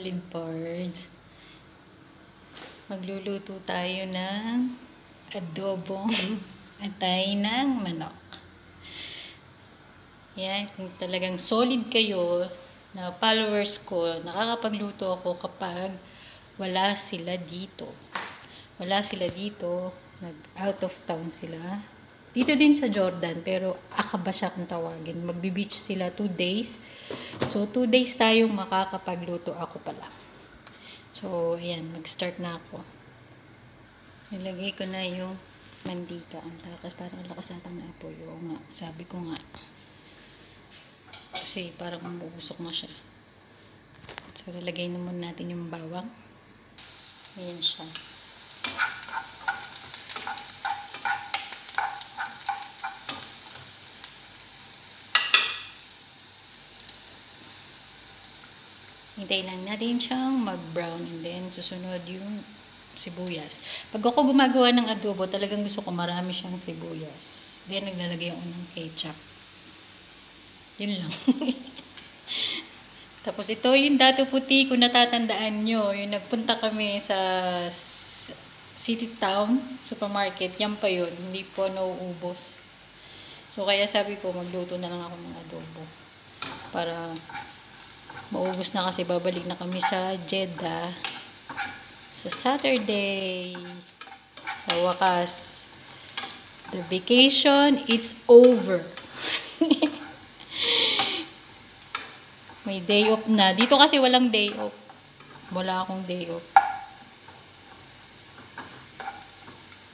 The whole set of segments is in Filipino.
solid parts. Magluluto tayo ng adobong atay ng manok. Yan, kung talagang solid kayo na followers ko, nakakapagluto ako kapag wala sila dito. Nag-out of town sila. Dito din sa Jordan, pero Aqaba siya kung tawagin. Magbe-beach sila 2 days. So, 2 days tayong makakapagluto, ako pala. So, ayan, mag-start na ako. Nilagay ko na yung mantika. Ang lakas, parang lakas ata na apoy. Oo nga, sabi ko nga. Kasi parang umuusok na siya. So, lalagay na muna natin yung bawang. Ayan siya. Hintayin lang natin siyang mag-brown, and then susunod yung sibuyas. Pag ako gumagawa ng adobo, talagang gusto ko marami siyang sibuyas. Then naglalagay ako ng ketchup. Yun lang. Tapos ito yung dato puti, kung natatandaan nyo, yung nagpunta kami sa City Town Supermarket, yan pa yun, hindi po nauubos. So kaya sabi ko, magluto na lang ako ng adobo. Para maubos na, kasi babalik na kami sa Jeddah sa Saturday. Sa wakas, the vacation, it's over. May day off na. Dito kasi walang day off. Wala akong day off.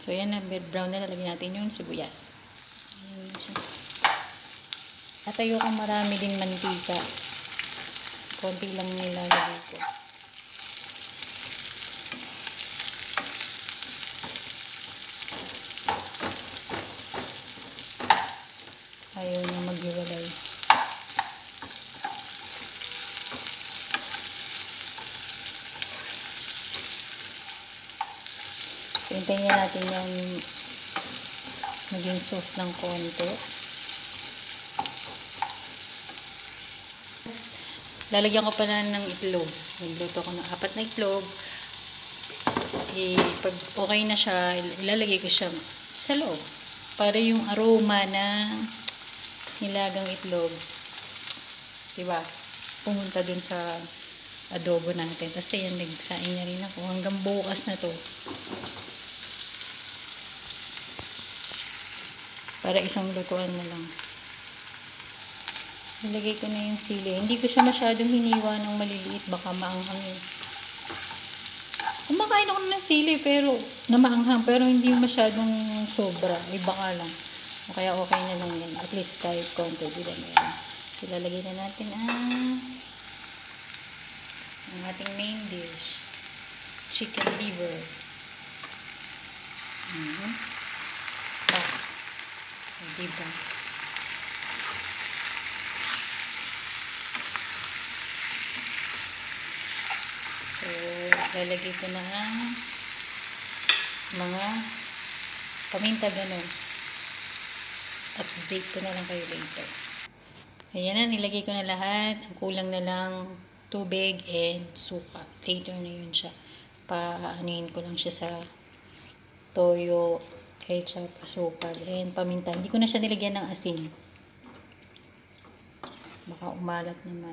So yan na, brown na. Lalagyan natin yung sibuyas. At ayokong marami ding mantika. Konti lang nilalagay ko. Ayaw niya maghiwalay. So, hintayin natin yung maging sauce ng konti. Lalagyan ko pa na ng itlog. Nagluto ko ng 4 na itlog. Pag okay na siya, ilalagay ko siya sa loob. Para yung aroma ng nilagang itlog, diba, pumunta dun sa adobo natin. Kasi yan, nagsaing na rin ako. Hanggang bukas na to. Para isang lutuan na lang. Nilagay ko na yung sili. Hindi ko siya masyadong hiniwa ng maliliit. Baka maanghang yun. Kumakain ako ng sili pero na maanghang. Pero hindi masyadong sobra. Iba ka lang. O kaya okay na lang yan. At least kahit konti. Di ba meron. So, lalagay na natin ang ating main dish. Chicken liver. Diba? So, lalagay ko na ang mga paminta ganun. Update ko na lang kayo later. Ayan na, nilagay ko na lahat. Ang kulang na lang tubig and suka. Later na yun siya. Paanuin ko lang siya sa toyo, ketchup, asukal, and paminta. Hindi ko na siya nilagyan ng asin. Baka umalat naman.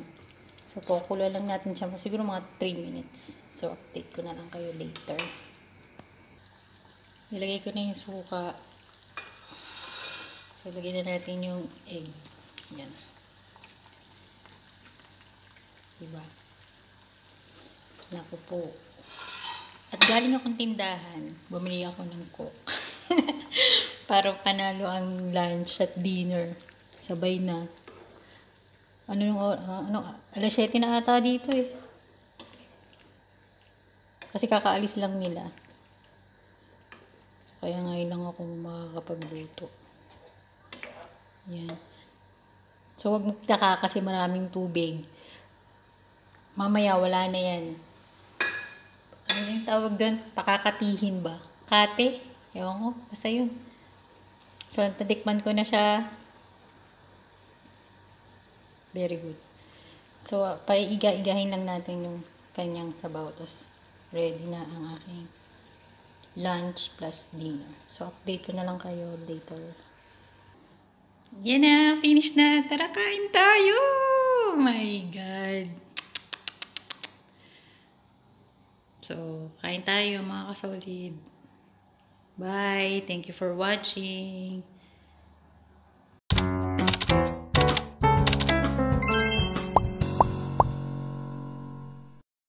So, kukulo lang natin siya. Siguro mga 3 minutes. So, update ko na lang kayo later. Nilagay ko na yung suka. So, lagay na natin yung egg. Yan. Diba? Naku po. At galing akong tindahan. Bumili ako ng Coke. Para panalo ang lunch at dinner. Sabay na. Alas 7 na ata dito eh. Kasi kakaalis lang nila. Kaya ngayon lang ako makakapagluto. Yan. So, wag magtaka kasi maraming tubig. Mamaya, wala na yan. Ano yung tawag doon? Pakakatihin ba? Kate? Ewan ko. Basta yun. So, natikman ko na siya. Very good. So, paiiga-igahin lang natin yung kanyang sabaw. Tapos, ready na ang aking lunch plus dinner. So, update ko na lang kayo later. Yan na, finish na. Tara, kain tayo! Oh my God. So, kain tayo mga kasolid. Bye. Thank you for watching.